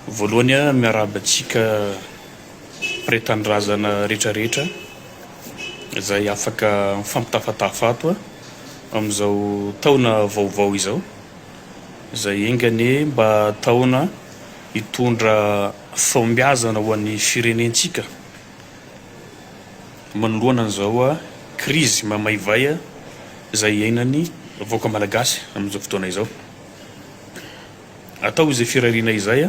Voalohany miarabantsika pretan-drazana rehetrarehetra izay afaka mifampitafatafato amin'izao taona vaovao izao, izay engany mba taona hitondra fahombiazana ho an'ny firenentsika manoloana an'izao krizy mamaivay izay iainany vahoaka malagasy amin'izao fotoana izao. Atao izay firariana izay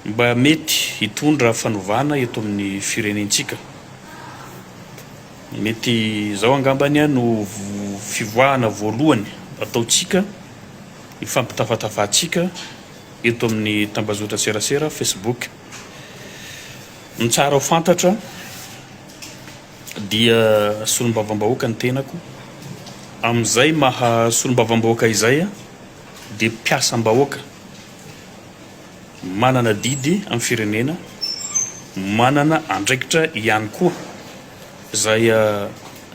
mba mety hitondra fanovana eto amin'ny firenentsika. Mety izao angambany no fivoahana voalohany ataontsika hifampitafatafatsika eto amin'ny tambazotra serasera Facebook. Ny tsara ho fantatra dia solombavam-bahoaka ny tenako. Amin'izay maha solombavam-bahoaka izay dia mpiasam-bahoaka, manana didy amin'ny firenena, manana andraikitra ihany koa izay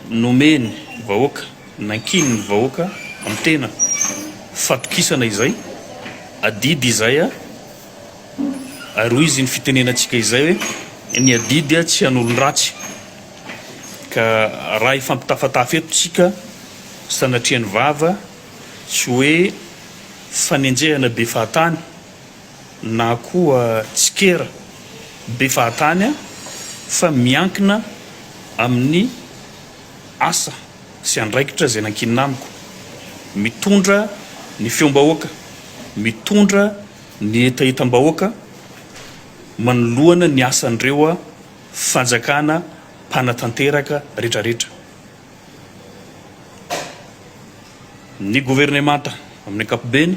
nomeny vahoaka, nankininy vahoaka amin'ny tena fatokisana izay, adidy izay aroy izy ny fitenenantsika izay hoe ny adidy tsy an'olon-dratsy. Ka raha hifampitafatafa eto tsika sanatrian'ny vava, tsy hoe fanenjehana be fahatany na koa tsikera be fahatany fa miankina amin'ny asa sy andraikitra izay nankinina amiko, mitondra ny feom-bahoaka, mitondra ny etaetam-bahoaka manoloana ny asan'ireo fanjakana mpanatanteraka rehetrarehetra. Ny gouvernemanta amin'ny ankapobeny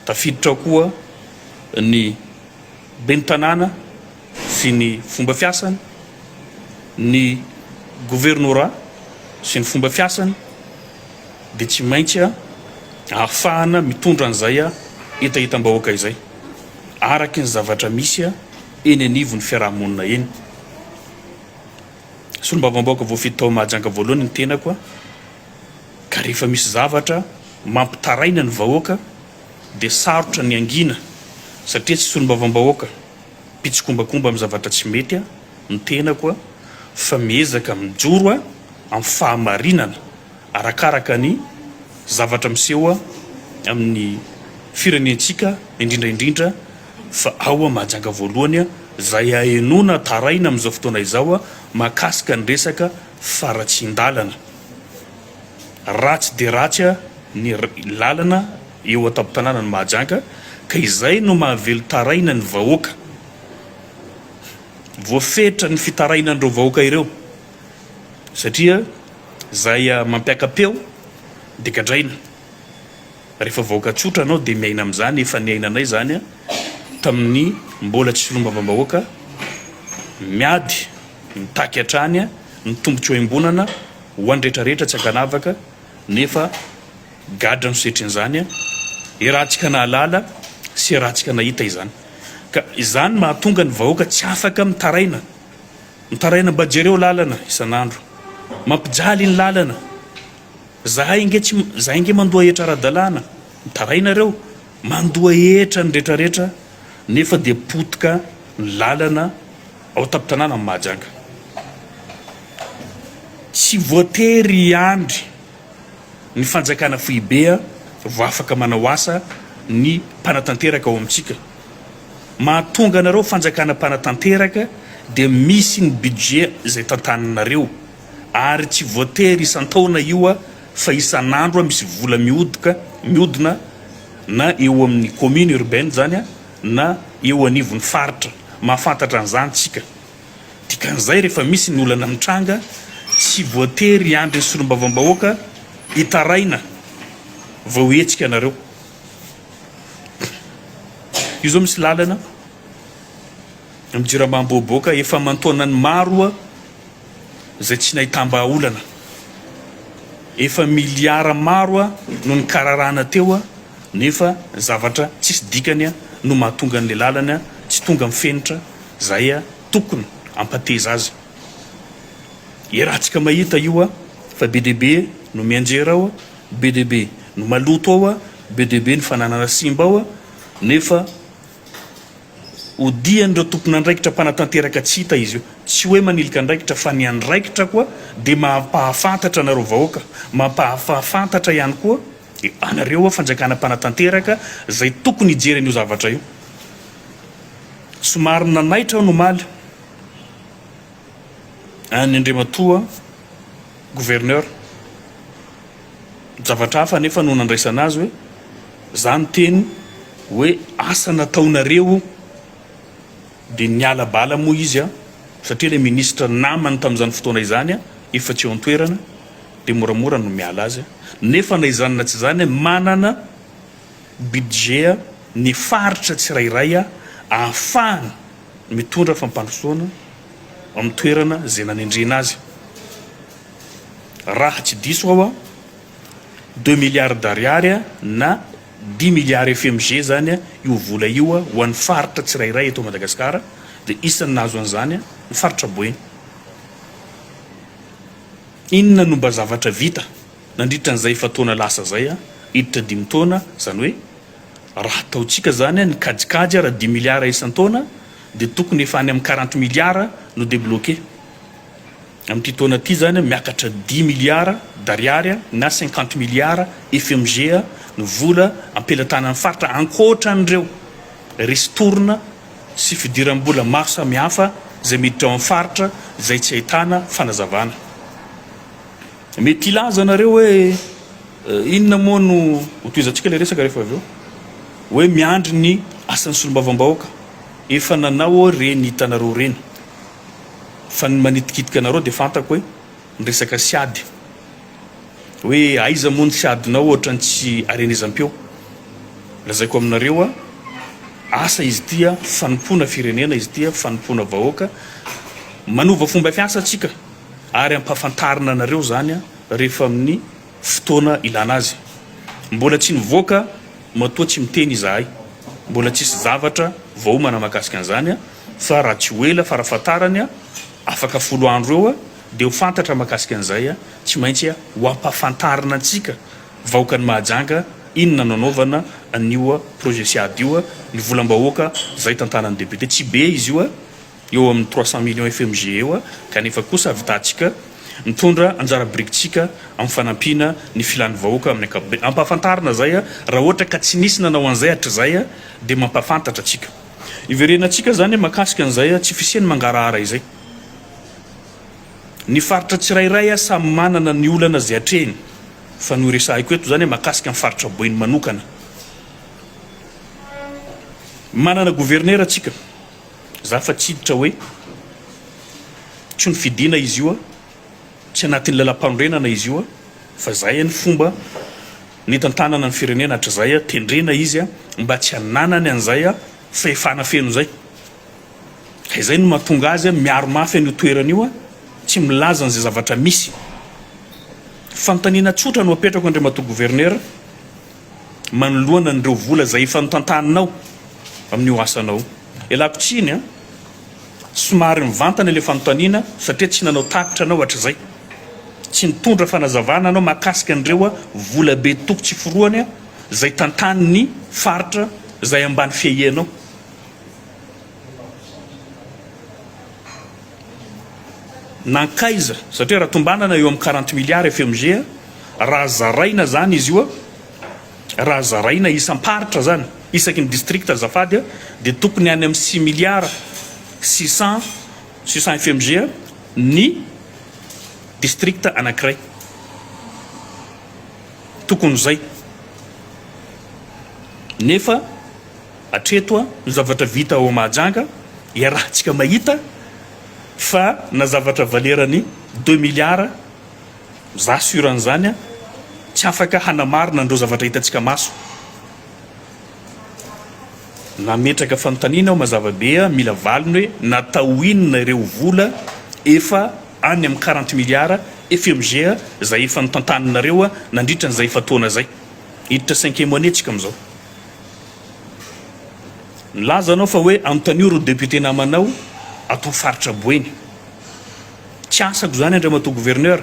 tafiditra koa ny ben'ny tanàna sy ny fomba fiasany, ny gouvernorat sy ny fomba fiasany, dia tsy maintsy ahafahana mitondra an'izay etaetam-bahoaka izay araky ny zavatra misy eny anivon'ny fiarahamonina eny. Solombavam-bahoaka voafidy tao mahajanga voalohany ny tenako ka rehefa misy zavatra mampitaraina ny vahoaka dia sarotra ny angina, satria tsy solombavam-bahoaka pitsokombakomba amin'ny zavatra tsy mety ny tenako fa miezaka mijoro amin'ny fahamarinana arakaraka ny zavatra miseho amin'ny firenentsika indrindraindrindra. Fa ao mahajanga voalohany izay ahenona taraina amin'izao fotoana izao mahakasika ny resaka faratsin-dalana. Ratsy dia ratsy ny lalana eo an-tampon-tanàna ny mahajanga, ka izay no mahavelo taraina ny vahoaka, voafetra ny fitarainan'ireo vahoaka ireo, satria izay mampiaka-peo dia gadraina. Rehefa vahoaka tsotra anao dia miaina amin'izany. Efa niainanay zany tamin'ny mbola tsy solombavam-bahoaka, miady mitaky hatrany ny tombotso iambonana ho an'rehetrarehetra tsy ankanavaka, nefa gadra no setrin'izany irantsika nahalala sy irantsika nahita izany. Ka izany mahatonga ny vahoaka tsy afaka mitaraina mba jereo lalana isan'andro, mampijaly ny lalana. Zahay inge mandoa hetra ara-dalàna, mitaraina ireo mandoa hetra ny rehetrarehetra, nefa dia potika ny lalana ao tampon-tanàna amin'ny mahajanga. Tsy voatery andry ny fanjakana foibe vao afaka manao asa ny mpanatanteraka ao amintsika. Mahatonga anareo fanjakana mpanatanteraka dia misy ny budget izay tantaninareo, ary tsy voatery isan-taona io fa isan'andro misy vola mihodina na eo amin'ny commune urbaine zany na eo anivon'ny faritra. Mahafantatra an'izany tsika. Dikan'izay rehefa misy ny olana mitranga, tsy voatery andry ny solombavam-bahoaka hitaraina vao hetsika anareo. Io zao misy lalana amin'ny jirambam-boaboaka efa mantaonany maro izay tsy nahitam-bahaolana, efa miliara maro no ny kararana teo, nefa zavatra tsisy dikany no mahatonga n'le lalana tsy tonga mifenitra izay tokony ampateza azy. Irantsika mahita io fa be deaibe no mianjera ao, be deaibe no maloto ao, be deaibe ny fananana simba ao, nefa odian'ireo tompon'andraikitra mpanatanteraka tsy hita izy io, tsy hoe manilika andraikitra fa ny andraikitra koa dia mampahafantatra anareo vahoaka, mampahafantatra ihany koa anareo fanjakana mpanatanteraka zay tokony hijeren'io zavatra io. Somary nanaitra no maly any Andriamatoa gouverneur zavatra hafa nefa no nandraisana azy hoe zany teny hoe asa nataonareo dia niala bala moa izy satria le ministra namany tamin'izany fotoana izany efa tsy eo an-toerana dia moramora no miala azy nefa na izany na tsy izany manana budget ny faritra tsirairay ahafahany mitondra fampandrosoana amin'ny toerana zay nanendrena azy. Raha tsy diso ao 2 milliards d'ariary na 10 milliards FMG zany io vola io ho an'ny faritra tsirairay eto Madagasikara, dia isan'ny nahazo an'izany ny faritra Boeny. Inona no mba zavatra vita nandritra n'izay fataona lasa zay iditra 5 taona, zany hoe raha ataontsika zany ny kajikajy raha 10 milliards isan-taona dia tokony efa any amin'ny 40 milliards no débloqué. Amin'ity taona ity zany miakatra 10 milliards d'ariary na 50 milliards FMG ny vola ampelantanan'ny faritra ankoatra an'ireo ristourna sy fidiram-bola maro samihafa zay miditra ao amin'ny faritra zay tsy ahitana fanazavana. Mety ilaza nareo hoe inona moa no hotoizantsika le resaka rehefa avy eo hoe miandry ny asan'ny solombavambahoaka efa nanao reny hitanareo reny fa ny manitikitika anareo dia fantako hoe ny resaka siady hoe aiza moa ny siadinao ohatra ny tsy arenezam-peo. Lazaiko aminareo asa izy ity fanompoana firenena, izy ity fanompoana vahoaka, manova fomba fiasa atsika ary ampahafantarina anareo zany rehefa amin'ny fotoana ilana azy. Mbola tsy nivoaka matoa tsy miteny izahay, mbola tsisy zavatra vahoamana mahakasika an'izany fa raha tsy hoela farafatarany afaka 10 andro eo dia ho fantatra mahakasika an'izay tsy maintsy ho ampahafantarina antsika vahoaka ny Mahajanga inona nanaovana an'io projet siady io ny volam-bahoaka zay tantanan'ny député. Tsy be izy io eo amin'ny 300 millions FMG eo kanefa kosa avitantsika mitondra anjara birikitsika amin'ny fanampina ny filan'ny vahoaka amin'ny ankapobeny. Ampahafantarina zay raha ohatra ka tsy nisy nanao an'izay hatr'izay dia mampahafantatra atsika. Iverenantsika zany mahakasika an'izay tsy fisiany mangarahara izay. Ny faritra tsirairay samy manana ny olana zay hatreny fa no resahiko eto zany mahakasika ny faritra Boeny manokana. Manana gouverneur atsika za fa tsy hiditra hoe tsy ny fidina izy io tsy anatin'ny lalam-panorenana izy io fa zay ny fomba ny tantanana ny firenena hatr'izay tendrena izy mba tsy hananany an'izay fahefana feno zay. Izay no mahatonga azy miaro mafy an'io toerana io tsy milaza an'izay zavatra misy. Fanontaniana tsotra no apetrako Andriamatoa gouverneur manoloana an'ireo vola zay efa notantaninao amin'io asanao. Ialako tsiny somary mivantana ilay fanontaniana satria tsy nanao takitra anao hatr'izay, tsy nitondra fanazavana anao mahakasika an'ireo vola be toko tsy foroany zay tantanin'ny faritra zay ambany fiahianao. Nankaiza satria raha tombanana eo amin'ny 40 milliards FMG raha zaraina zany izy io raha zaraina isam-paritra zany isaky ny district azafady dia tokony any amin'ny 6 milliards 600 FMG ny district anankiray tokony zay. Nefa atreto ny zavatra vita ao Mahajanga iarahantsika mahita fa na zavatra valerany 2 milliards za suran'izany tsy afaka hanamarina andreo zavatra hitantsika maso. Nametraka fanontaniana ao mazavabe mila valiny hoe natao inona ireo vola efa any amin'ny 40 milliards FMG zay efa notantaninareo nandritra n'izay fataona zay hiditra 5e mois antsika amin'izao. Nilazanao fa hoe anontanio ro député namanao atao faritra Boeny. Tsy asako zany Andriamatoa gouverneur,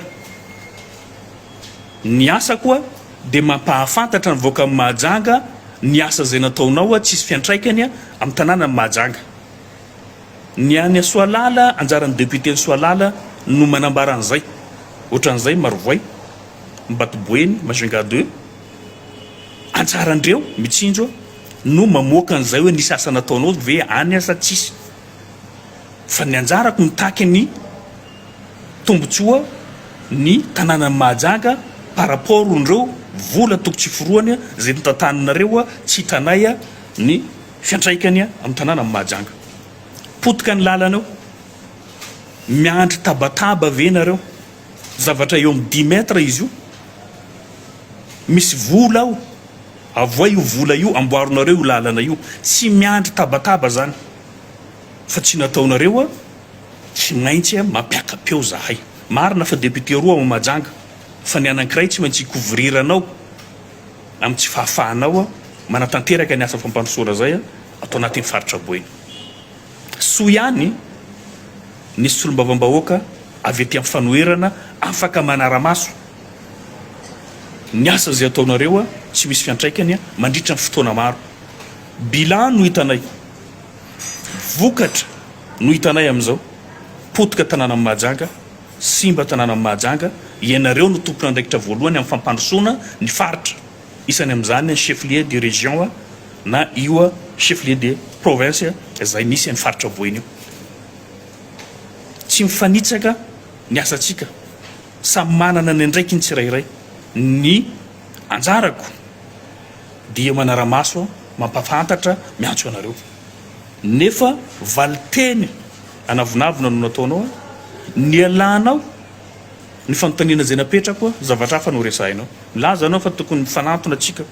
ny asako dia mampahafantatra ny vahoaka amin'ny Mahajanga ny asa zay nataonao tsisy fiantraikany amin'ny tanàna Mahajanga. Ny any Soalala anjaran'ny député ny Soalala no manambaran'izay. Ohatran'izay Marovoay, Mbatoboeny, Majunga 2 anjarandreo mitsinjo no mamoaka an'izay hoe nisy asa nataonao ve any asa tsisy. Fa ny anjarako mitaky ny tombotsoa ny tanàna Mahajanga par rapport ndreo vola tokotry foroany zay notantaninareo tsy hitanay ny fiantraikany amin'ny tanàna Mahajanga. Potika ny lalanao, miandry tabataba ve nareo, zavatra eo amin'ny 10 metra izy io, misy vola ao, avoa io vola io amboarinareo io lalana io, tsy miandry tabataba zany. Fa tsy nataonareo tsy maintsy mampiaka-peo zahay. Marina fa député roa ao Mahajanga, fa ny anankiray tsy maintsy couvriranao amin'ny tsy fahafahanao manatanteraka ny asa fampandrosoana zay atao anatin'ny faritra Boeny. Soa ihany nisy solombavambahoaka avy ety amin'ny fanoherana afaka manara-maso. Ny asa zay ataonareo tsy misy fiantraikany mandritra ny fotoana maro. Bilan no hitanay, vokatra no hitanay amin'izao. Potika tanàna Mahajanga, simba tanàna Mahajanga, ianareo no tompona andraikitra voalohany amin'ny fampandrosoana ny faritra. Isany amin'izany ny chef lieu de région na io chef lieu de province zay misy amin'ny faritra Boeny io. Tsy mifanitsaka ny asantsika, samy manana ny andraikiny tsirairay. Ny anjarako dia manara-maso mampafantatra miantso anareo. Nefa valiteny anavonavona no nataonao, ny alanao ny fanontaniana zay napetrako zavatra hafa no resahinao. Milaza anao fa tokony mifanantona atsika.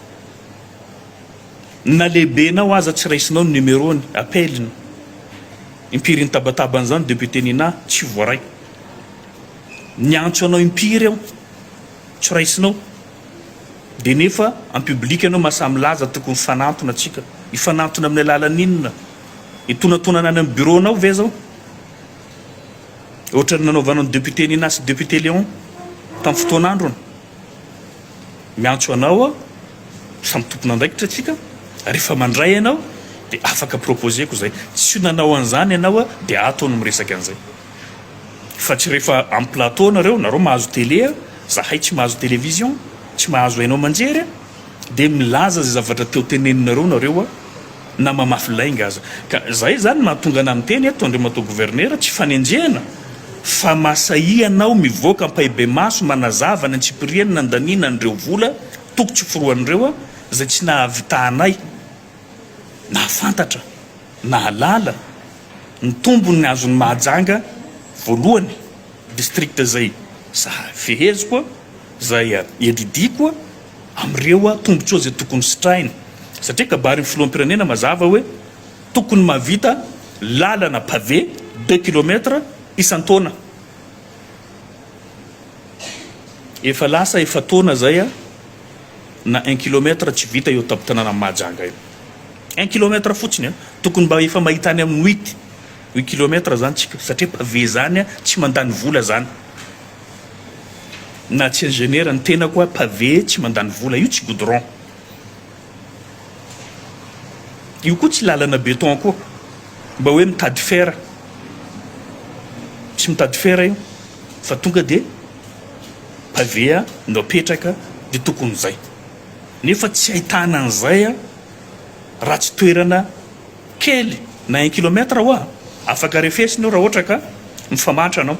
Na lehibenao aza tsy raisinao ny numerony, appeliny. Impiry ny tabataban'izany député Nina tsy voaray. Ny antso anao impiry ao tsy raisinao. Dia nefa en public anao mahasamy laza tokony fanantona atsika. Ifanantona amin'ny alalan'inona? Itonatonana any amin'ny bureau-nao ve zao? Ohatra ny nanaovanao ny député Nina sy député Léon tamin'ny fotoan'androny. Miantso anao samy tompona andraikitra atsika. Rehefa mandray ianao dia afaka proposeko zay. Tsy nanao an'izany ianao dia ato no miresaka an'izay. Fa tsy rehefa amin'ny plateau nareo mahazo télé, zahay tsy mahazo télévision, tsy mahazo hainao manjery, dia milaza zay zavatra teo teneninareo nareo na mamafy lainga aza. Ka zay zany mahatonga ana miteny eto Andriamatoa gouverneur tsy fanenjehana fa masahi anao mivoaka ampahibe maso manazava ny antsipiriany na andaniana andreo vola tokotry foroan'ireo zay tsy nahavitahanay nahafantatra nahalala ny tombony azony Mahajanga voalohany district zay feheziko zay edidiko amreo tombotsoa zay tokony sitrainy. Satria kabary ny filoham-pirenena mazava hoe tokony mahavita lalana pavé 2 km isan-taona. Efa lasa efa taona zay na 1 km tsy vita eo tapitanana Mahajanga io. 1 km fotsiny tokony mba efa mahitany amin'ny 8 km zany tsika satria pavé zany tsy mandany vola zany. Na tsy ingénieur ny tena koa pavé tsy mandany vola io tsy goudron. Io koa tsy lalana béton koa mba hoe mitady fer. Tsy mitady fer io fa tonga dia pavé no apetraka dia tokony zay. Nefa tsy ahitana an'izay raha tsy toerana kely na 1 km hoa afaka refesinao raha ohatra ka mifamatra anao.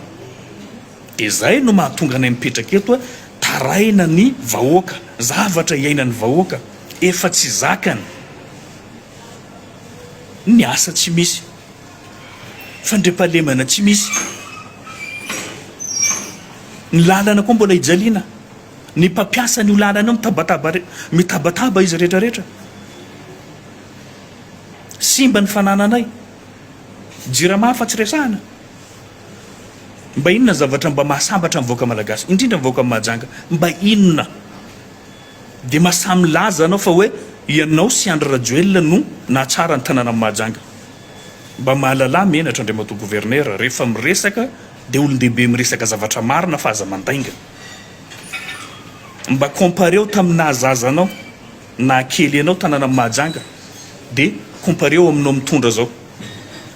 Dia zay no mahatonga anay mipetraka eto taraina ny vahoaka, zavatra iainan'ny vahoaka efa tsy zakany. Ny asa tsy misy, fandrepahalemana tsy misy, ny lalana koa mbola hijaliana, ny mpampiasa ny lalana mitabataba izy rehetrarehetra. Simba ny fanananay, jirama fa tsy resahana. Mba inona zavatra mba mahasambatra mivoaka malagasy, indrindra mivoaka Mahajanga, mba inona? Dia mahasamy laza anao fa hoe ianao sy Andry Rajoelina no nahatsara ny tanàna Mahajanga. Mba mahalala menatra Andriamatoa gouverneur rehefa miresaka dia olon-dehibe miresaka zavatra marina fa aza mandainga. Mba kompareo tamin'ny nahazazanao na kely ianao tanàna Mahajanga dia compareo aminao mitondra zao.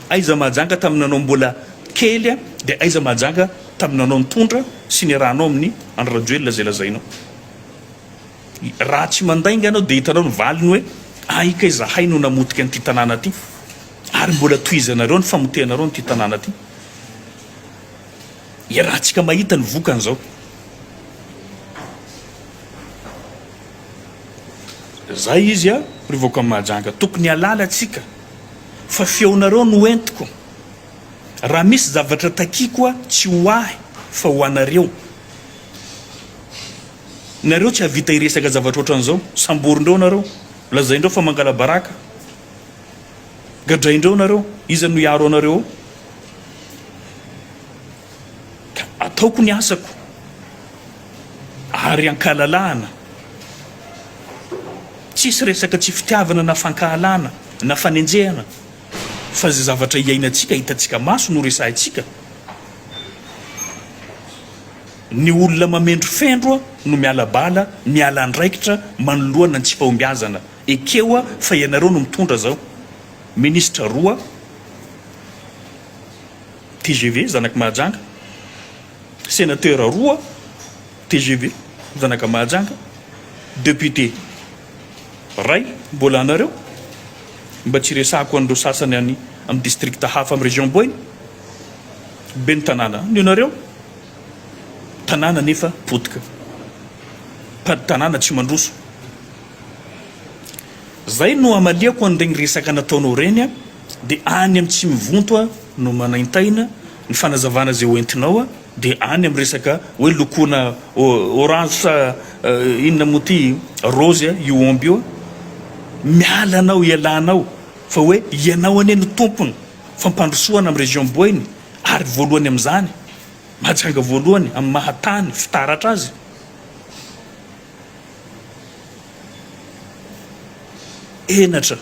Aiza Mahajanga taminanao mbola kely a dia aiza Mahajanga taminanao mitondra sy ny rahanao amin'ny Andry Rajoelina zay lazainao. Raha tsy mandainga anao dia hitanao ny valiny hoe ahika izahay no namotika an'ity tanàna ty ary mbola tohizanareo ny famotehanareo n'ity tanàna ty. Raha tsika mahita ny vokan'izao. Zay izy a rivoaka amin'ny Mahajanga tokony halala atsika fa feonareo no entiko. Raha misy zavatra takiako a tsy ho ahy fa ho anareo. Nareo tsy havita hiresaka zavatra ohatran'izao. Samborindreo nareo, lazaindreo fa mangala baraka, gadraindreo nareo, iza no hiaro anareo. Ka ataoko ny asako ary ankalalahana. Tsisy resaka tsy fitiavana na fankahalana na fanenjehana fa zay zavatra iainantsika hitantsika maso no resahintsika. Ny olona mamendro fendro no miala bala, miala andraikitra manoloana ny tsy fahombiazana. Ekeo a fa ianareo no mitondra zao. Ministra roa TGV zanaka Mahajanga, sénateur roa TGV zanaka Mahajanga, député ray mbola anareo. Mba tsy resahako andreo sasany any amin'ny district hafa amin'ny région Boiny. Be ny tanàna ny anareo, tanàna nefa potika, tanàna tsy mandroso. Zay no amaliako an'ireny resaka nataonao reny a dia any amin'ny tsy mivonto a no manaintaina ny fanazavana zay hoentinao a dia any amin'ny resaka hoe lokoana orange sa inona moa ty rose a io omby io. Miala anao ialanao fa hoe ianao ane no tompony fampandrosoana amin'ny région Boiny ary voalohany amin'izany Mahajanga voalohany amin'ny mahatany fitaratra azy. Enatra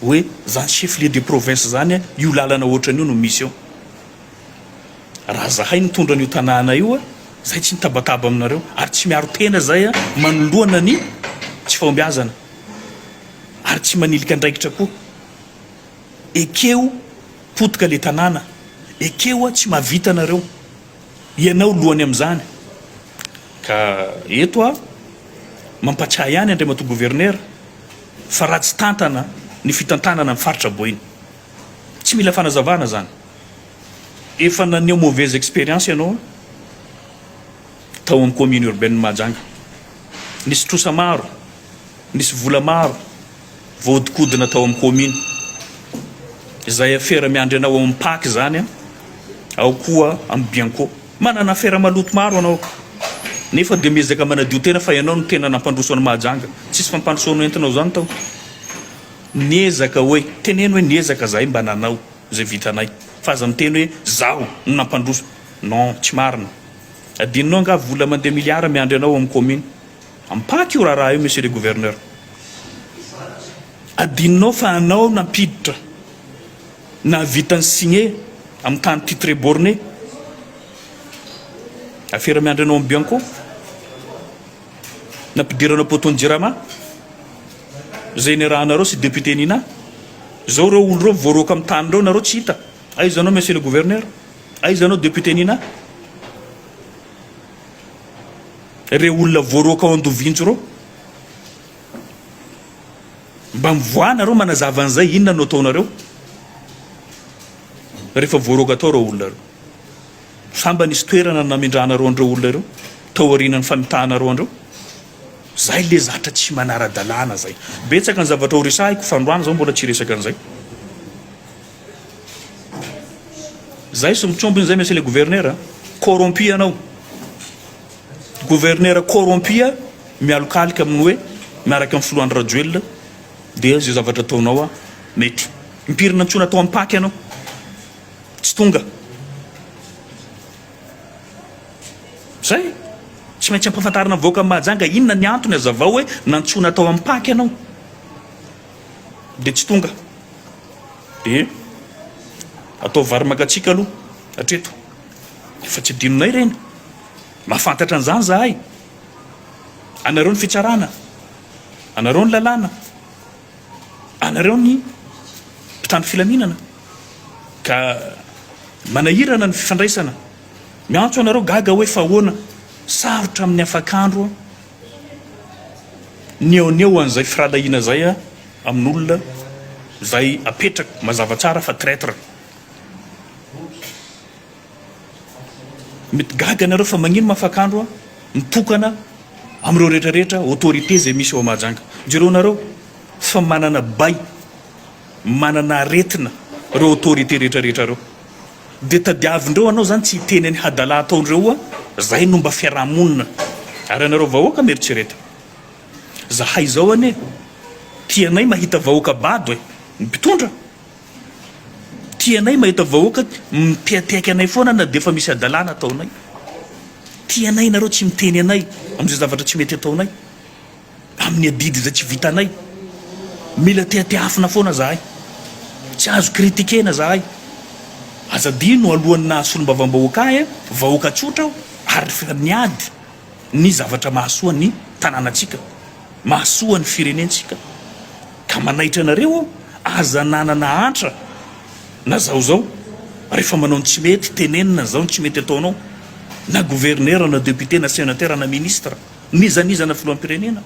hoe zany chef lieu de province zany io lalana ohatran'io no misy eo. Raha zahay nitondra an'io tanàna io a zay tsy nitabataba aminareo ary tsy miaro tena zay a manoloana ny tsy fahombiazana ary tsy manilika andraikitra koa. Ekeo potika le tanàna, ekeo a tsy mahavita anareo, ianao lohany amin'izany. Ka eto a mampatsiahy ihany Andriamatoa gouverneur fa raha tsy tantana ny fitantanana amin'ny faritra Boiny. Tsy mila fanazavana zany. Efa naneo mauvaise expérience ianao tao amin'ny commune urbaine Mahajanga. Nisy trosa maro, nisy vola maro voahodikodina tao amin'ny commune. Zay affaire miandry anao amin'ny Pâques zany a, ao koa amin'ny Bianco. Manana affaire maloto maro anao nefa dia miezaka manadio tena fa ianao no tena nampandroso an'ny Mahajanga. Tsisy fampandrosoana entinao zany tao. Niezaka hoe teneno hoe niezaka zahay mba nanao zay vitanay fa aza miteny hoe zaho no nampandroso. Non, tsy marina. Adinonao nga vola mandeha miliara miandry anao amin'ny commune. Amin'ny Pâques io raha io monsieur le gouverneur. Adinonao fa anao nampiditra na vitany signé amin'ny tany titré borné affaire miandry anao amin'ny Bianco, nampidiranao poton jirama zay ny raha nareo sy député nina. Zao reo olo reo voaroaka amin'ny tany reo nareo tsy hita. Aiza anao monsieur le gouverneur, aiza anao député nina. Reo olona voaroaka ao Andovinjo reo mba mivoana reo manazava an'izay inona no ataonareo rehefa voaroaka tao reo olona reo. Samba nisy toerana namindranareo andreo olona reo tao aorianan'ny famitahanareo andreo. Zay le zatra tsy manara-dalàna zay. Betsaka ny zavatra ho resahiko fa androany zao mbola tsy resaka an'izay. Zay sy mitrombony zay monsieur le gouverneur corrompu anao. Gouverneur corrompu mialokalika amin'ny hoe miaraka amin'ny filohan'ny Rajoelina dia zay zavatra ataonao a mety. Impirina antsona atao amin'ny Pâques anao tsy tonga. Zay tsy maintsy ampafantarina voaka amin'ny Mahajanga inona ny antony azavao hoe nantsona atao amin'ny Pâques anao dia tsy tonga. Dia atao vary makatsika aloha hatreto efa tsy adinonay reny, mahafantatra an'izany zahay. anareo ny fitsarana, anareo ny lalàna, anareo ny mpitrano filaminana, ka manahirana ny fifandraisana. Miantso anareo gaga hoe fahoana sarotra amin'ny afakandro ny eo ny eo an'izay firalahiana zay amin'olona zay apetraka mazava tsara fa traître. Mety gaga anareo fa magnino mafakandro mitokana amin'ireo rehetrarehetra autorité zay misy ao Mahajanga. Jereo nareo fa manana bay, manana aretina reo autorité rehetrarehetra reo. Dia tadiavindreo anao zany tsy hiteny any hadalà ataondreo zay nomba fiarahamonina. Ary anareo vahoaka mieritsereta, zahay zao ane tianay mahita vahoaka bado mpitondra, tianay mahita vahoaka miteateaka anay foana na dia efa misy hadalàna ataonay. Tianay nareo tsy miteny anay amin'izay zavatra tsy mety ataonay, amin'ny adidy zay tsy vitanay. Mila teateafina foana zahay, tsy azo kritikena zahay. Azadino alohan'ny nahasolom-bavam-bahoaka vahoaka tsotra ary niady ny zavatra mahasoa ny tanànatsika, mahasoa ny firenentsika. Ka manaitra anareo aza nanana antra na zao rehefa manao ny tsy mety tenenina zao ny tsy mety ataonao, na gouverneur na député na sénateur na ministre nizanizana filoham-pirenena.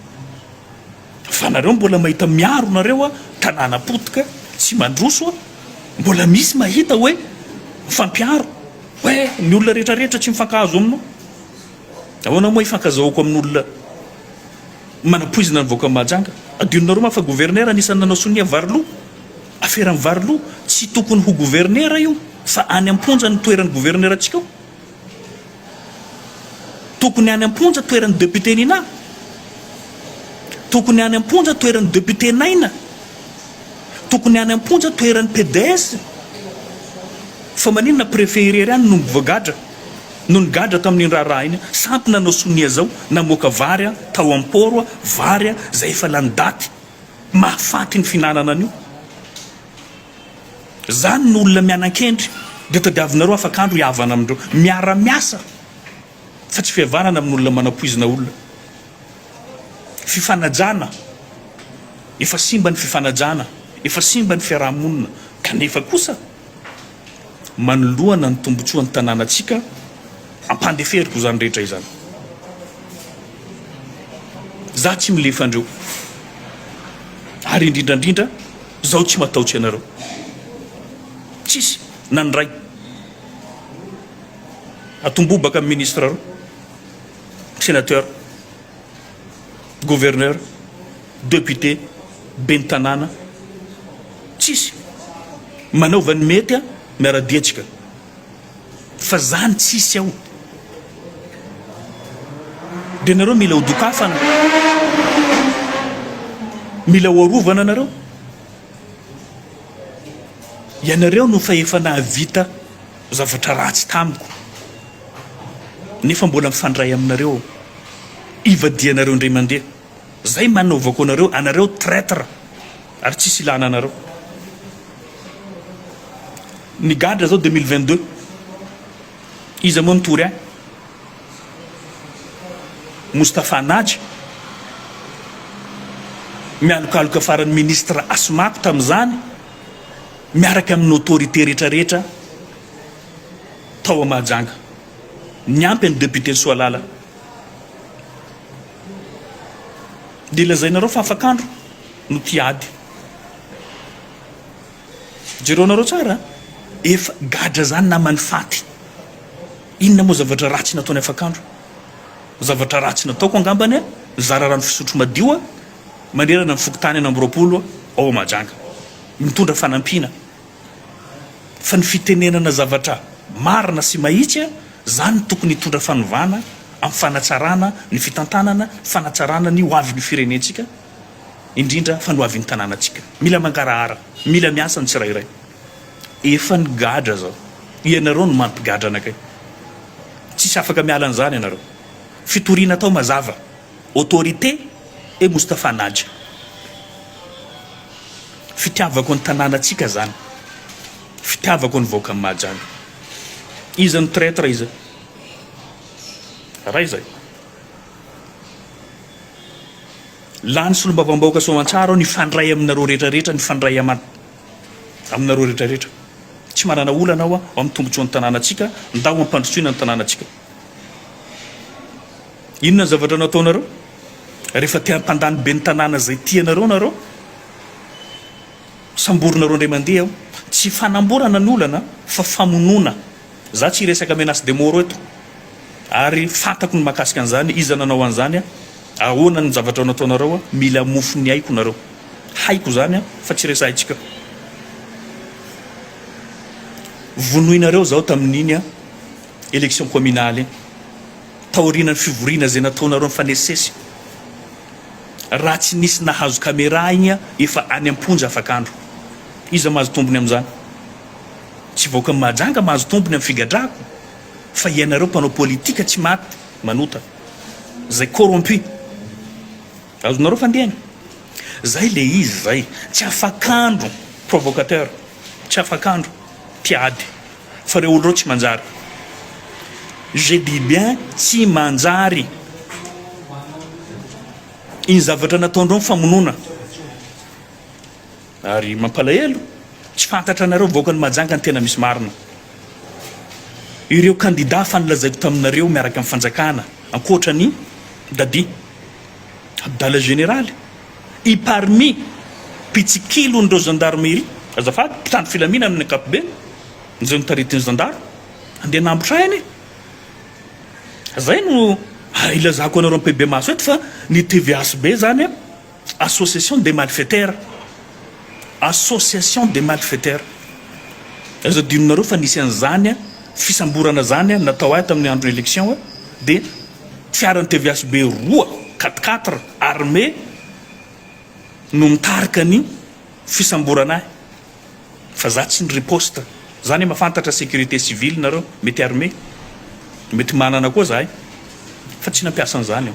Fa nareo mbola mahita miaro nareo tanàna potika tsy mandroso, mbola misy mahita hoe fampiaro hoe ny olona rehetrarehetra tsy mifankahazo aminao. Ahoana moa ifankazahoako amin'olona manapoizina ny vahoaka Mahajanga? Adionareo ma fa gouverneur anisan'ny nanao sonia varilo, aferan'ny varilo tsy tokony ho gouverneur io fa any amponja ny toeran'ny gouverneur atsika. Tokony any amponja toeran'ny député nina, tokony any amponja toeran'ny député naina, tokony any amponja toeran'ny PDS. Fa maninona préfet irery any no mivoagadra no nigadra tamin'ny raharaha iny, sampy nanao sonia zao namoaka vary tao amporo vary zay efa lany daty mahafaty ny finanana an'io. Zany ny olona mianan-kendry dia tadiavinareo afakandro hiavana amindreo miara-miasa fa tsy fihavanana amin'olona manapoizina olona. Fifanajana, efa simba ny fifanajana, efa simba ny fiarahamonina, kanefa kosa manoloana ny tombotsoan'ny tanànatsika ampandeferiko zany rehetra izany. Za tsy milefa andreo ary indrindrandrindra zaho tsy matahotsy anareo, tsisy na ny ray atombobaka amin'ny ministre reo, sénateur, gouverneur, député, ben'ny tanàna, tsisy manaova ny mety miara-diatsika. Fa zany tsisy ao dia nareo mila hodokafana, mila hoarovana nareo. Ianareo no fa efa nahavita zavatra ratsy tamiko, nefa mbola mifandray aminareo, ivadianareo indray mandeha. Zay manaovako anareo, anareo traître ary tsisy ilana anareo. Ny gadra zao 2022 iza moa nitory any Moustapha Nadji mialokaloka faran'ny ministre Asmako tamin'izany miaraka amin'ny autorité rehetrarehetra tao Mahajanga, niampy ny député Soalala. Dia lazainareo fa afakandro no tiady. Jeronareo tsara efa gadra zany namany faty. Inona moa zavatra ratsy nataony afakandro? Zavatra ratsy nataoko angambany zara rano fisotro madio manerana ny fokotany any amby 20 ao Mahajanga, mitondra fanampiana. Fa ny fitenenana zavatra marina sy mahitsy zany tokony hitondra fanovana amin'ny fanatsarana ny fitantanana, fanatsarana ny hoavin'ny firenentsika, indrindra fa ny hoavin'ny tanànatsika. Mila mankarahara, mila miasa ny tsirairay. Efa ny gadra zao, ianareo no mampigadra anakay, tsisy afaka miala an'izany ianareo. Fitoriana tao mazava, autorité e Moustapha Nadji. Fitiavako ny tanànatsika zany, fitiavako ny vahoaka amin'ny Mahajanga. Iza ny traître iza? Raha izay. lany solombavambaoka soamantsara ny fandray aminareo rehetrarehetra ny fandray aminareo rehetrarehetra tsy manana olana ao amin'ny tombontsoa ny tanànatsika ndao ampandrosoina ny tanànatsika inona ny zavatra nataonareo rehefa te-hampandany be ny tanàna zay tianareo nareo samborinareo ndray mandeha aho tsy fanamborana ny olana fa famonona za tsy resaka menace de mort eto ary fantako ny mahakasika an'izany iza nanao an'izany ahoana ny zavatra nataonareo mila mofo ny haiko nareo haiko zany fa tsy resahintsika vonoinareo zao tamin'iny élection communale taoriana ny fivoriana zay nataonareo mifanesesy raha tsy nisy nahazo caméra igny efa any amponja afakandro iza mahazo tombony amin'izany tsy voaka majanga mahazo tombony amin'ny figadrako fa ianareo mpanao politika tsy maty manota zay corrompu azonareo fandehany zay le izy zay tsy afakandro provocateur tsy afakandro tiady fa reo olo reo tsy manjary je dis bien tsy manjary iny zavatra nataondreo famonona ary mampalahelo tsy fantatra anareo voaka ny majanga ny tena misy marina ireo candidat fanolazaiko taminareo miaraka amin'ny fanjakana ankoatra ny dadi abdala général i parmi pitsikilon'ireo gendarmerie azafady mpitandro filamina amin'ny ankapobeny nizay nitaritiny zandaro andeha nambotrahany zay no ilazako anareo am'PB maso eto fa ny TVHB zany association des malfaiteurs association des malfaiteurs azo dinonareo fa nisy an'izany fisamborana zany natao ahy tamin'ny andro élection dia fiaran'ny TVHB roa 4 armée no mitarika ny fisamborana ahy fa za tsy ny riposte zany mahafantatra sécurité civile nareo mety armée mety manana koa zahay fa tsy nampiasa an'izany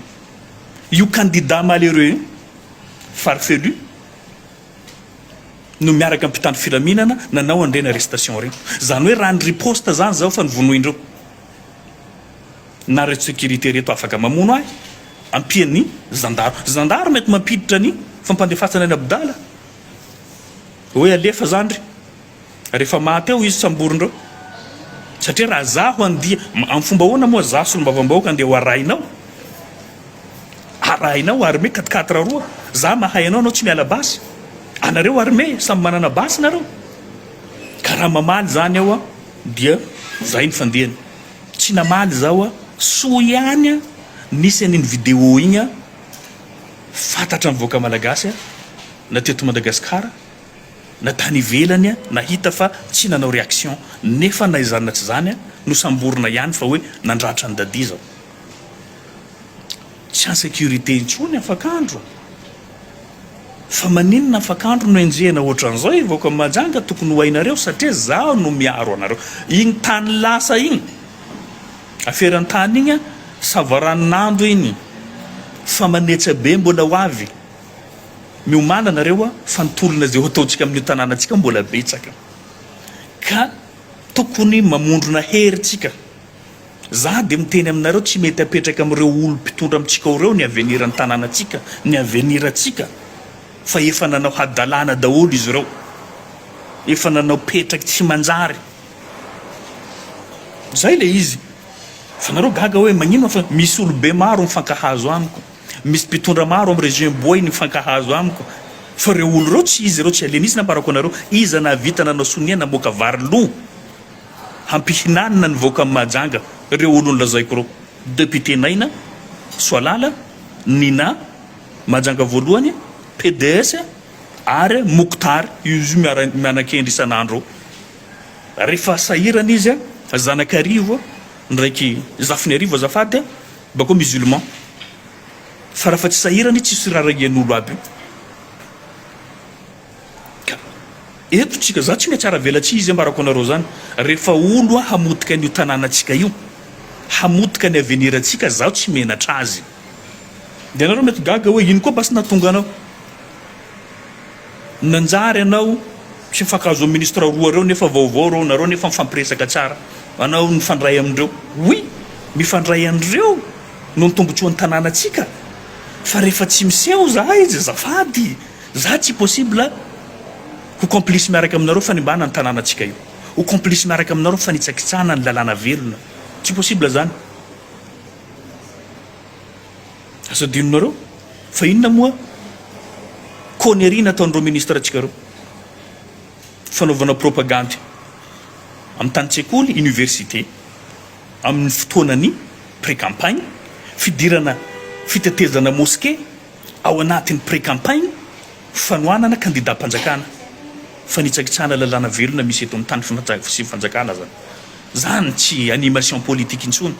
io candidat malheureux farfelu no miaraka mpitandro filaminana nanao andrena arrestation regny zany hoe raha ny riposte zany zao fa nivonoindreo na reto sécurité reto afaka mamono ahy ampiany zandaro mety mampiditra ny fampandefasana ny abdala hoe alefa zandry rehefa maty eo izy samborindreo satria raha zaho andia amin'ny fomba hoana moa za solombavambaoka andeha ho arahinao armé 4 roa za mahay anao tsy miala basy anareo armé samy manana basy nareo ka raha mamaly zany ao dia zay ny fandehany tsy namaly zao soa ihany nisy an'iny vidéo igny fantatra ny voaka malagasy na teto Madagasikara na tany ivelany nahita fa tsy nanao réaction nefa naizana tsy zany no samborina ihany fa hoe nandratra ny dadi zao tsy en sécurité intsony afakandro fa maninona afakandro no enjehana ohatran'izao voaka majanga tokony ho hainareo satria zaho no miaro anareo igny tany lasa igny aferany tany igny savaranandro iny fa manetsa be mbola ho avy miomana nareo fa nitolona zay ataontsika amin'ny tanànatsika mbola betsaka ka tokony mamondrona heritsika za dia miteny aminareo tsy mety apetraka amin'ireo olo mpitondra amintsika reo ny avenir ny tanànatsika ny avenir atsika fa efa nanao hadalana daholo izy ireo efa nanao petraky tsy manjary zay le izy fa nareo gaga hoe magnino fa misy olo be maro mifankahazo amiko misy mpitondra maro amin'ny région boy ny mifankahazo amiko fa reo olo reo tsy izy reo tsy alenisy namparako anareo iza navita nanao sonia namoaka varilo hampihinanina ny voaka amin'ny majanga reo olo nolazaiko reo député naina soalala nina majanga voalohany PDS ary Mouktar izy mianakendry isan'andro rehefa sahirana izy zanakarivo ndraiky zafiny arivo azafady bako musulman fa raha fa tsy sahirany tsy siraragian'olo aby eto tsika za tsy miatsara velatsy izy ambarako anareo zany rehefa olo hamotika an'io tanànatsika io hamotika ny avenir atsika zaho tsy menatra azy dia anareo mety gaga hoe ino koa basy natonga anao nanjary anao tsy mifankazo ministre roa reo nefa vaovao reo nareo nefa mifampiresaka tsara anao mifandray amindreo oui mifandray andreo no nitombotsoan'ny tanànatsika fa rehefa tsy miseho zahay izy zafady za tsy possible ho complice miaraka aminareo fanimbana ny tanànatsika io, ho complice miaraka aminareo fanitsakitsana ny lalàna velona, tsy possible zany. Asadinonareo fa inona moa connerie nataon'ireo ministre atsika reo, fanaovana propagandy amin'ny tany-tsekoly université amin'ny fotoanany pré-campagne, fidirana fitetezana mosquée ao anatin'ny pré-campagne, fanoanana candidat-mpanjakana, fanitsakitsana lalàna velona misy eto amin'ny tany sy fanjakana zany. Zany tsy animation politique intsony,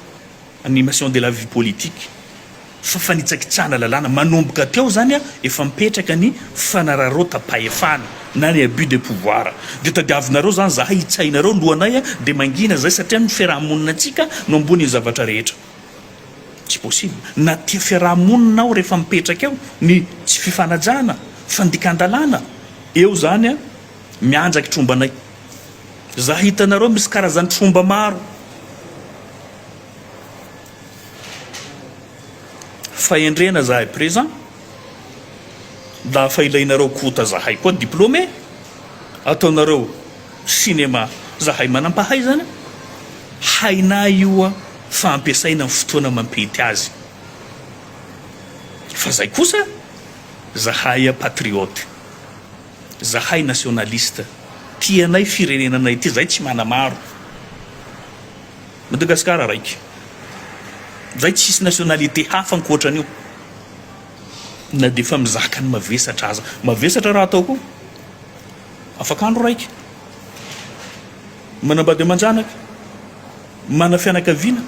animation de la vie politique, fa fanitsakitsana lalàna manomboka teo zany a efa mipetraka ny fanararota-pahefana na ny abus de pouvoir. De tadiavinareo zany zahay hitsainareo lohanay a de mangina zay satria ny fiarahamonina antsika no ambony ny zavatra rehetra. Tsy possible. Na tia fiarahamonina ao rehefa mipetraka eo ny tsy fifanajana, fandikan-dalàna, eo zany a mianjaky trombanay. Za hitanareo misy karazany tromba maro. Fahendrena zahay présent, lafa ilainareo kota zahay koa diplômé, ataonareo cinéma zahay manam-pahaizana, haina io a fa ampiasaina amin'ny fotoana mampety azy. Fa zay kosa zahay a patriote, zahay nationaliste, tianay firenenanay ty, zay tsy manamaro. Madagasikara raiky, zay tsisy nationalité hafa ankoatran'io, na de fa mizaka ny mavesatra aza, mavesatra raha ataoko afaka andro raiky, manambady aman-janaka, mana fianakaviana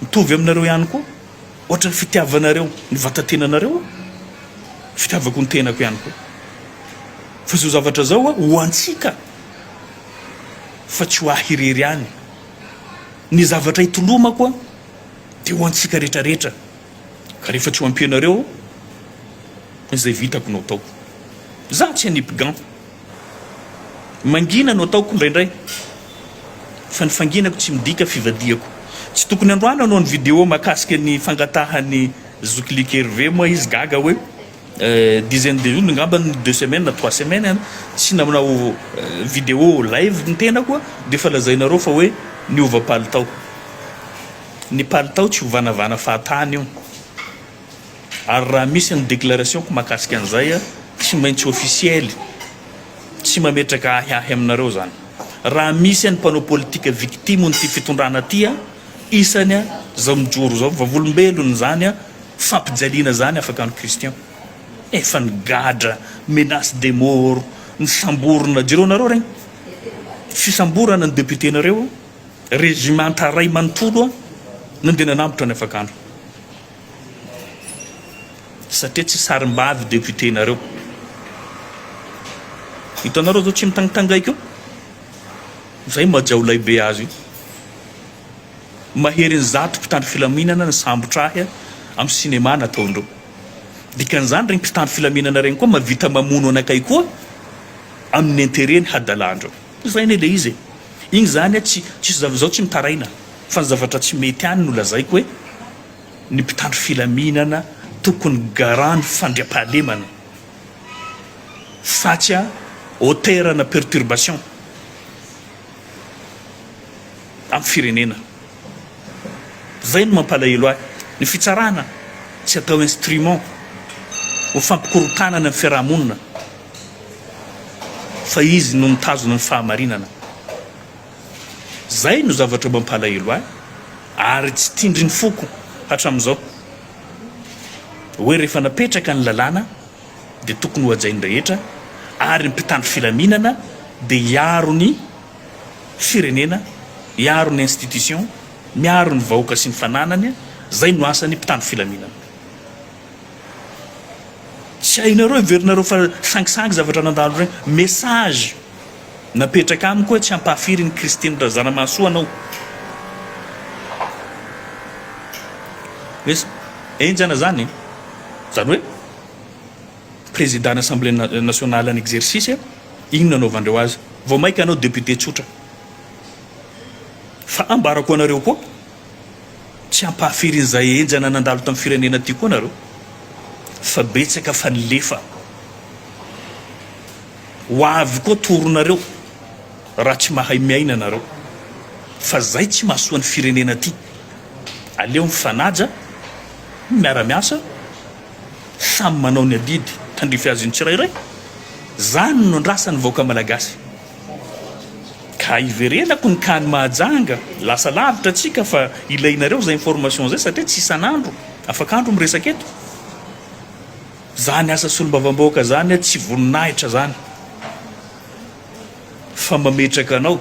mitovy aminareo ihany koa, ohatra ny fitiavanareo ny vatantenanareo, fitiavako ny tenako ihany koa. Fa zao zavatra zao a ho antsika fa tsy ho ahirery ihany, ny zavatra hitolomako a de ho antsika rehetrarehetra, ka rehefa tsy ho ampianareo izay vitako no ataoko. Za tsy hanipigan, mangina no ataoko indraindray, fa ny fanginako tsy midika fivadiako. Tsy tokony androana anao ny vidéo mahakasika ny fangatahan'ny Zouklik Hervé moa izy gaga hoe dizaine de jours ngamba 2 semaines na 3 semaines tsy namanao vidéo live ny tenako de fa lazainareo fa hoe niova palitao. Ny palitao tsy hovanavana fahatany io, ary raha misy ny déclaration ko mahakasika an'izay a tsy maintsy officiel, tsy mametraka ahiahy aminareo zany. Raha misy ny mpanao politika victime nyty fitondrana ty a isany a zao mijoro zao vavolombelony zany a fampijaliana zany afaka ny Christian efa ny gadra menace de mort ny samborona jereo nareo regny fisamborana ny député nareo régimenta ray manontolo a nandeha nanambotra ny afakandro satria tsy sarim-bavy député nareo. Hitanareo zao tsy mitangitangaiky io, zay majao laibe azy io, mahery ny zato mpitandro filaminana ny sambotrahy amin'ny cinéma nataondreo. Dikan'izany regny mpitandro filaminana regny koa mavita mamono anakay koa amin'ny intérêt ny hadalandreo. Zay ne le izy igny zany a tsy zao tsy mitaraina fa ny zavatra tsy mety any no lazaiko hoe ny mpitandro filaminana tokony garant ny fandriam-pahalemana fatsy a auteur na perturbation amin'ny firenena. Zay no mampalahelo ahy, ny fitsarana tsy atao instrument ho fampikorotanana amin'ny fiarahamonina fa izy no mitazona ny fahamarinana. Zay no zavatra mampalahelo ahy ary tsy tindry ny foko hatramin'izao hoe rehefa napetraka ny lalàna de tokony ho ajainy rehetra ary ny mpitandro filaminana de hiaro ny firenena, hiaro ny institution, miaro ny vahoaka sy ny fananany. Zay no asany mpitandro filaminana. Tsy hainareo iverinareo fa sangisangy zavatra nandalo regny message napetraka amiko hoe tsy hampahafiry ny Christine Razanamahasoa anao. Esa enjana zany zany hoe président n'Assemblée nationale en exercice igny nanaovandreo azy vao maika anao député tsotra. Fa ambarako anareo koa tsy hampahafiry izay enjana nandalo tamin'ny firenena ty koa nareo. fa betsaka fa nilefa ho avy koa toronareo raha tsy mahay miaina anareo fa zay tsy mahasoa ny firenena ty aleo mifanaja miara-miasa samy manao ny adidy tandrify azy ny tsirairay zany no andrasany vahoaka malagasy ka iverenako ny kany mahajanga lasa lavitra atsika fa ilainareo zay information zay satria tsy isan'andro afaka andro miresaka eto zany asa solombavamboaka zany tsy voninahitra zany fa mametraka anao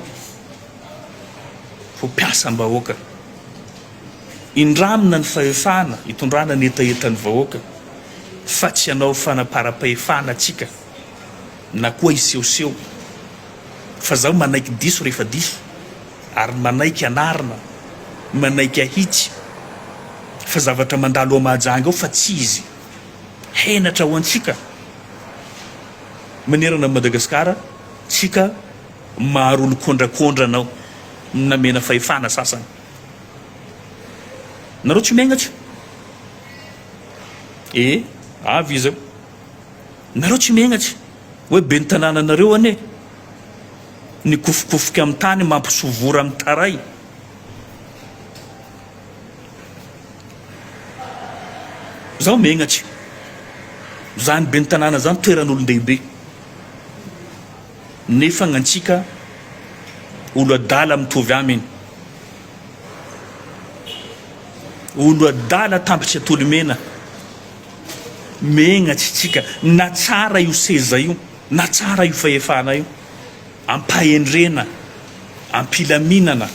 ho mpiasam-bahoaka indramina ny fahefana hitondrana ny etaetan'ny vahoaka fa tsy anao fanapara-pahefana atsika na koa isehoseho fa zaho manaiky diso rehefa diso ary manaiky anarina manaiky ahitsy fa zavatra mandalo amahajanga ao fa tsy izy henatra ho antsika manerana Madagasikara tsika maro olo kondrakondranao namena fahefana sasany nareo tsy miaignatsy avy izao nareo tsy miaignatsy hoe be ny tanànanareo ane ny kofokofika amin'ny tany mampisovora amin'ny taray zaho miaignatsy zany be ny tanàna zany toeran'olon-dehibe nefa gn'antsika olo adala mitovy aminy olo adala tambitry atolomena megnatsy tsika na tsara io seza io na tsara io fahefana io ampahendrena ampilaminana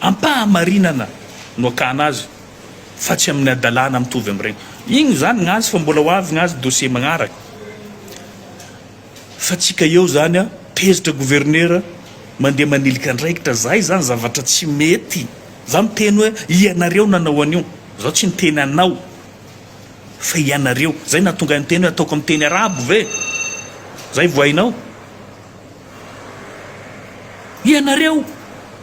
ampahamarinana no akana azy fa tsy amin'ny adalana mitovy amin'ireny igny zany gnazy fa mbola ho avy gnazy dossier magnaraka fa tsika eo zany a tezitra gouverneur mandeha manilika andraikitra zay zany zavatra tsy mety za miteny hoe ianareo nanao an'io zao tsy niteny anao fa ianareo zay natonga ny teny hoe ataoko amin'ny teny arabo ve zay voainao ianareo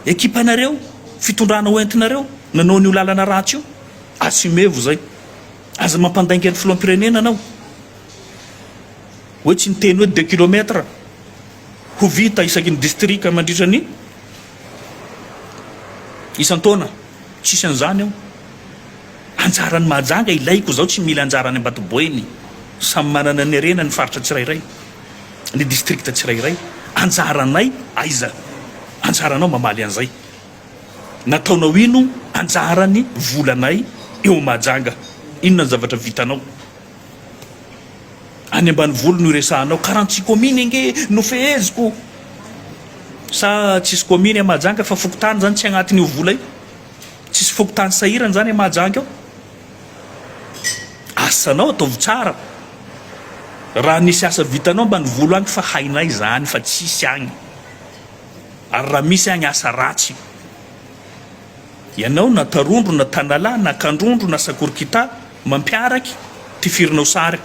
ekipanareo fitondrana hoentinareo nanao n'io lalana ratsy io assumevo zay aza mampandainga ny filoam-pirenena anao hoe tsy niteny hoe 2 kilomètre ho vita isaky ny district mandritra ny isan-taona tsisy an'izany ao anjarany mahajanga ilaiko zao tsy mila anjarany ambatoboeny samy manana ny arena ny faritra tsirairay ny district tsirairay anjaranay aiza anjaranao mamaly an'izay nataonao ino anjarany volanay eo mahajanga inona ny zavatra vitanao any ambany volo no iresahanao karantsy commune inge no feheziko sa tsisy commune mahajanga fa fokotany zany tsy agnatin'io vola io tsisy fokotany sahirany zany mahajanga ao asanao ataovy tsara raha nisy asa vitanao ambany volo agny fa hainay zany fa tsisy agny ary raha misy agny asa ratsy ianao na tarondro na tanala na kandrondro na sakorikita mampiaraky ty firinao sary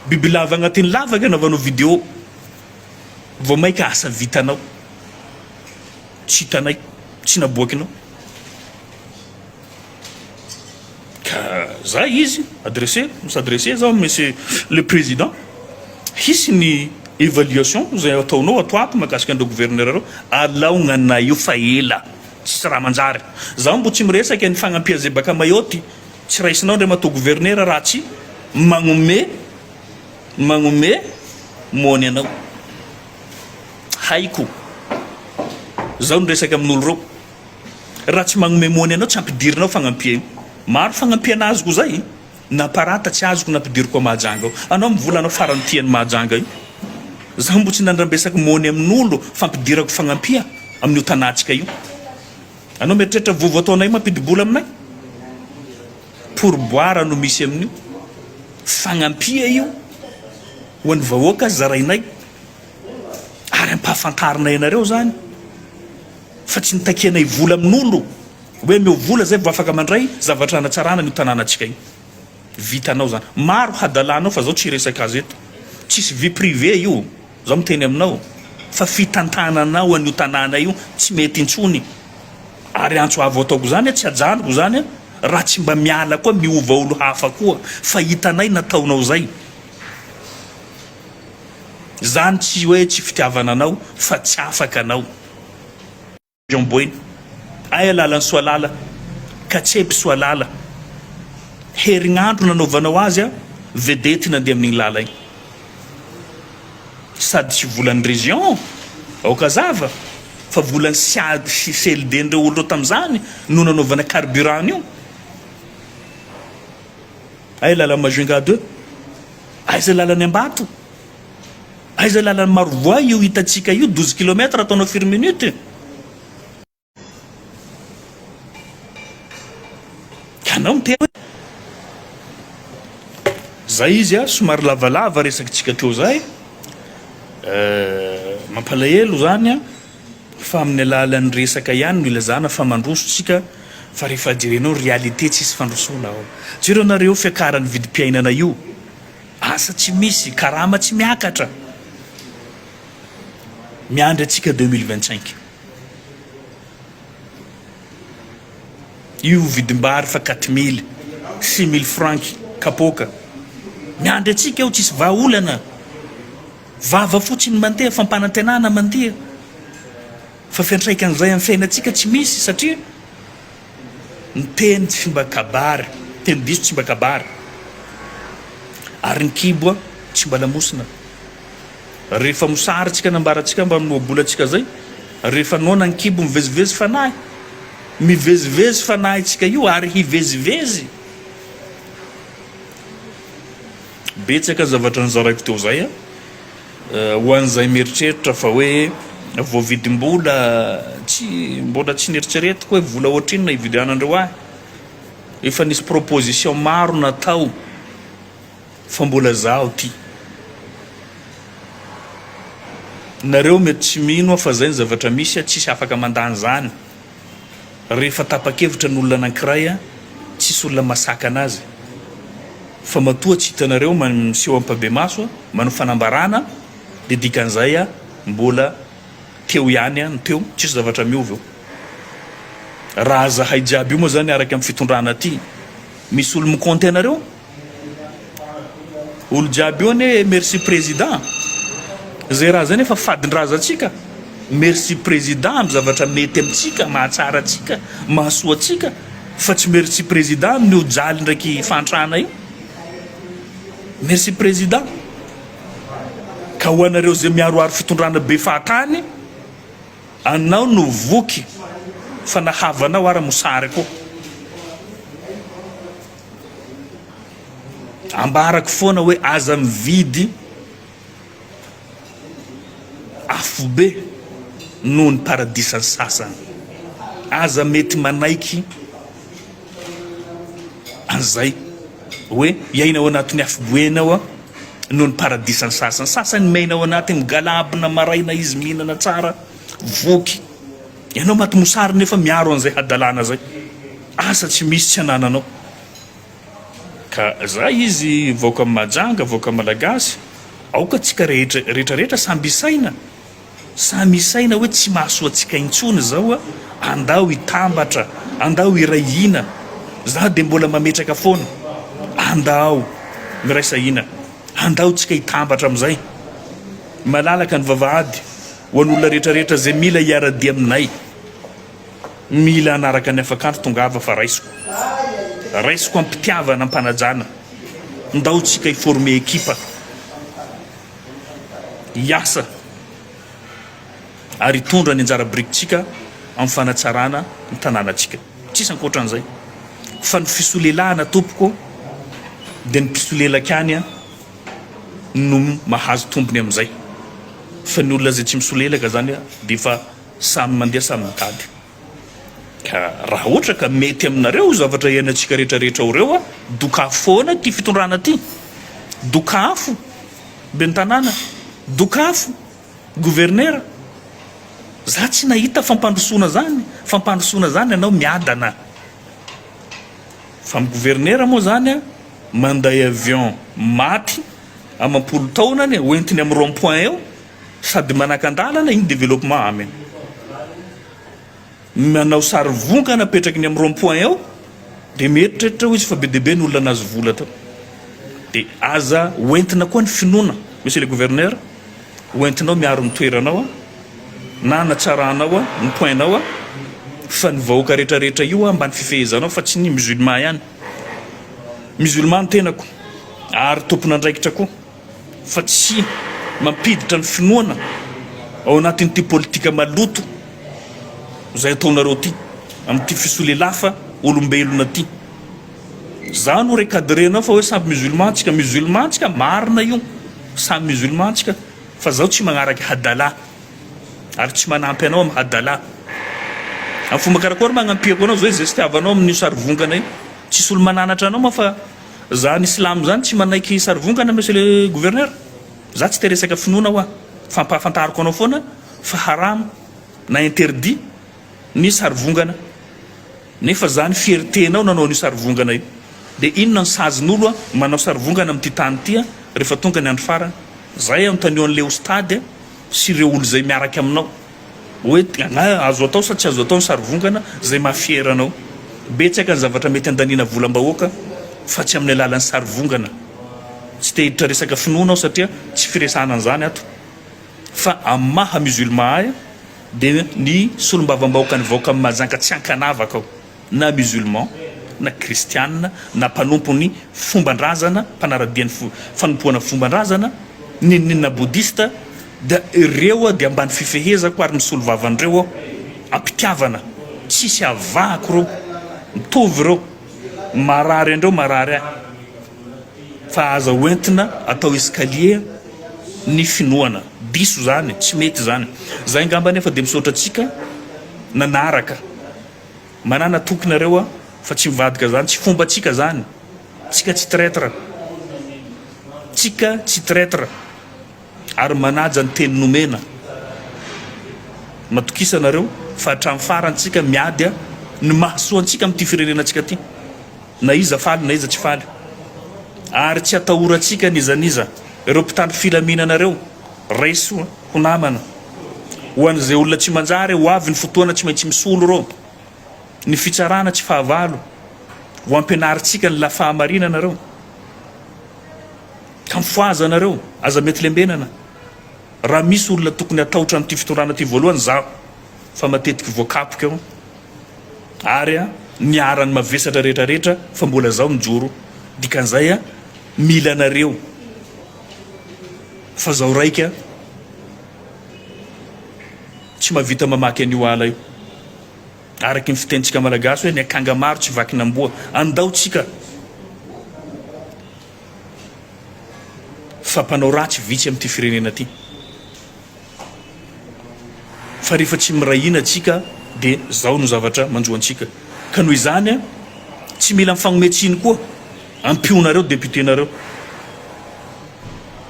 bibilava agnatin'ny lavaka anaovanao vidéo vao maika asa vitanao tsy hitanay tsy naboakinao ka zay izy adressé s'adresser zao monsieur le président hisy ny évaluation zay ataonao atoato mahakasika andreo gouverneur reo alao gnanay io fa ela tsisy raha manjary zaho mbo tsy miresaka ny fagnampia zay baka mayoty tsy raisinao ndray matao gouverneur raha tsy magnome mony anao haiko zaho niresaka amin'olo reo raha tsy magnome mony anao tsy ampidirinao fagnampia io maro fagnampia azoko zay na parata tsy azoko nampidiriko mahajanga ao anao mivolanao farany tiany mahajanga io zaho mbo tsy nandrambesaky mony amin'olo fampidirako fagnampia amin'io tanatsika io anao mieritreritra vovo ataonay mampidibola aminay pourboire no misy amin'io fagnampia io ho an'ny vahoaka zarainay ary ampahafantarinay anareo zany fa tsy nitakianay vola amin'olo hoe meo vola zay vo afaka mandray zavatra anatsarana ny tanànatsika io vitanao zany maro hadalanao fa zao tsy resaka azy eto tsisy vie privé io zao miteny aminao fa fitantananao an'io tanàna io tsy mety intsony ary antso avo ataoko zany tsy ajanoko zany raha tsy mba miala koa miova olo hafa koa fa hitanay nataonao zay zany tsy hoe tsy fitiavana anao fa tsy afaka anao jomboiny ay alalan'ny soalala ka tsy epy soalala herignandro nanaovanao azy a vedety nandeha amin'igny lala igny sady tsy volan'ny région aoka zava fa volan'ny siady sy CLD-ndreo olo reo tam'izany no nanaovana carburant io ay lalan'ny Majunga 2 aiza lalan'ny Ambato aiza lalan'ny Marovoa io hitatsika io 12 km ataonao firy minute kanao miteny zay izy a somary lavalava resakitsika teo zay mampalahelo zany a fa amin'ny alalan'ny resaka ihany no ilazana fa mandrosotsika fa rehefa jerenao réalité tsisy fandrosoana ao jereo nareo fiakaran'ny vidim-piainana io asa tsy misy karama tsy miakatra miandry atsika 2025 io vidim-bary fa 4000 6000 francs kapoka miandry atsika eo tsisy vahaolana vava fotsiny mandeha fampanantenana mandeha fa fiantraikan'izay amin'ny fiainantsika tsy misy satria ny teny tsy mba kabary teny diso tsy mba kabary ary ny kibo tsy mba lamosina rehefa mosarytsika nambarantsika mba minoabolatsika zay rehefa nona ny kibo mivezivezy fanahy mivezivezy fanahy tsika io ary hivezivezy betsaka zavatra nizaraiko teo zay a ho an'izay mieritreritra fa hoe vao vidim-bola tsy mbola tsy nieritreretiko hoe vola ohatrinona ividianandreo ahy efa nisy proposition maro natao fa mbola zaho ty nareo mety tsy mino fa zay ny zavatra misy a tsisy afaka mandany zany rehefa tapa-kevitra n'olona anankiray a tsisy olona masaka anazy fa matoa tsy hitanareo miseho ampabe maso a manao fanambarana dia dikan'izay a mbola teo ihany a ny teo tsisy zavatra miova eo raha zahay jiaby io moa zany araka amin'ny fitondrana aty misy olo mikonty anareo olo jiaby io ane merci président zay raha zany efa fadin-draza atsika merci président amin'ny zavatra mety amintsika mahatsara atsika mahasoa atsika fa tsy merci président amin'ny ojaly ndraiky fantrana io merci président ka ho anareo zay miaroaro fitondrana be fahatany anao no voky fa nahavanao ara mosary koa ambarako foana hoe aza mividy afo be noho ny paradisa ny sasany aza mety manaiky an'izay hoe iainao anatin'ny afoboenao a noho ny paradisa ny sasany mainao anatiny migalabina maraina izy mihinana tsara voky ianao maty mosary nefa miaro an'izay hadalana zay asa tsy misy tsy anananao ka zay izy vaoka amin'ny Mahajanga vaoka malagasy aoka tsika rehetrarehetra samby isaina hoe tsy mahasoa atsika intsony zao a andao hitambatra andao hirahina za dia mbola mametraka foana andao miraisahina andao tsika hitambatra amin'izay malalaka ny vavahady ho an'olona rehetrarehetra zay mila hiara-dia aminay mila anaraka ny afakanto tongava fa raisiko ampitiavana ampanajana ndao tsika hiforme ekipa hiasa ary hitondra ny anjara birikitsika amin'ny fanatsarana ny tanànatsika tsisy ankoatran'izay fa ny fisolelahana tompoko dia ny mpisolelaka any a no mahazo tompony amin'izay fa ny olona zay tsy misolelaka zany a dia fa samy mandeha samy mitady ka raha ohatra ka mety aminareo zavatra iainantsika rehetrarehetra ho reo a dokafo foana ty fitondrana ty dokafo be ny tanàna dokafo gouverneur za tsy nahita fampandrosoana zany anao miadana fa gouverneur moa zany a manday avion maty amampolo taonany hoentiny amin'ny rond-point eo sady manakandalana iny développement aminy manao sary vongana apetrakiny amin'ny rond-point eo dia mieritreritra ho izy fa be diaibe ny olona anazy vola tao dia aza hoentina koa ny finoana monsieur le gouverneur hoentinao miaro ny toeranao a na natsaranao a ny pointinao a fa ny vahoaka rehetrarehetra io a mba ny fifehezanao fa tsy ny musulman ihany musulman ny tenako ary tompon'andraikitra koa fa tsy mampiditra ny finoana ao anatin'ity politika maloto zay ataonareo ty amin'ity fisolelafa olombelona ty za no recadrenao fa hoe samy musulman tsika marina io samy musulman tsika fa zaho tsy magnaraky hadala ary tsy manampy anao amin'ny hadala amin'ny fomba karakory magnampiako anao zao zay sy tiavanao amin'io sarivongana io tsisy olo mananatra anao ma fa za ny islamo zany tsy manaiky sarivongana monsieur le gouverneur za tsy teresaka finoana hoa fampahafantariko anao foana fa haram na interdit ny sarivongana nefa za ny fiertenao nanao ny sarivongana io dia inona ny sazin'olo a manao sarivongana amin'ity tany ty a rehefa tonga ny andro farany zay anontaniao an'le ostady sy ireo olo zay miaraka aminao hoe azo atao sa tsy azo atao ny sarivongana zay mafieranao betsaka ny zavatra mety andaniana volam-bahoaka fa tsy amin'ny alalan'ny sarivongana tsy te hiditra resaka finoanao satria tsy firesana an'izany ato fa amin'ny maha musulman aya dia ny solom-bavambahoaka ny vahoaka amin'ny majanga tsy ankanavaka ao na musulman na kristianina na mpanompony fomban-drazana mpanaradiany fanompoana fomban-drazana ninina boudista dia ireo a dia ambany fifehezako ary ny solo-vavandreo ao ampitiavana tsisy avahako reo mitovy reo marary andreo marary ahy fa aza hoentina atao escalier ny finoana diso zany tsy mety zany zay ngamba nefa dia misaotra atsika nanaraka manana tokonareo a fa tsy mivadika zany tsy fomba tsika zany tsika tsy traître tsika tsy traître ary manaja ny teny nomena matokisanareo fa hatramin'ny farantsika miady a ny mahasoantsika amin'ity firenenantsika ty na iza faly na iza tsy faly ary tsy atahorantsika nizaniza ireo mpitandro filaminanareo raiso ho namana ho an'izay olona tsy manjary ho avy ny fotoana tsy maintsy misolo reo ny fitsarana tsy fahavalo ho ampianaritsika ny lafahamarinanareo ka mifoazanareo aza mety lembenana raha misy olona tokony atahotra n'ity fitorana ty voalohany zaho fa matetiky voakapoka eo ary a niarany mavesatra rehetrarehetra fa mbola zaho mijoro dikan'izay a mila anareo fa zaho raika tsy mahavita mamaky an'io ala io araky ny fitentsika malagasy hoe ny akanga maro tsy vaky namboa andaotsika fa mpanao ratsy vitsy amin'ity firenena ty fa rehefa tsy mirahina atsika dia zao no zavatra manjoantsika ka noho izany a tsy mila mifanometsiny koa ampionareo députénareo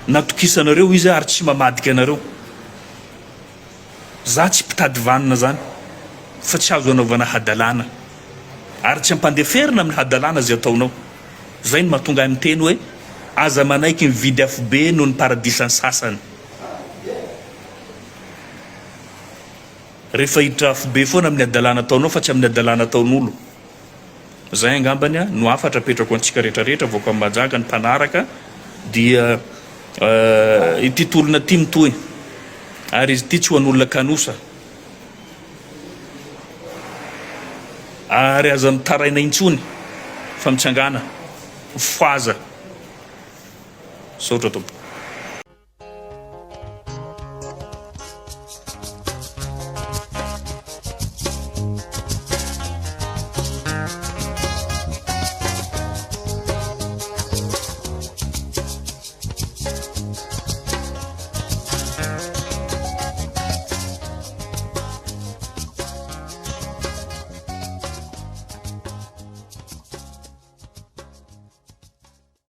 natokisanareo izy ary tsy mamadika anareo za tsy mpitady vanina zany fa tsy azo anaovana hadalana ary tsy ampandeferina amin'ny hadalana zay ataonao zay no mahatonga amin'ny teny hoe aza manaiky mividy afobe noho ny paradisany sasany rehefa hiditra afobe foana amin'ny adalana ataonao fa tsy amin'ny adalana ataon'olo zay angambany a no afatra petrako antsika rehetrarehetra voaka amin'ny majanga ny mpanaraka dia ity tolona ty mitoy ary izy ty tsy ho an'olona kanosa ary aza mitaraina intsony fa mitsangana foaza saotra tompo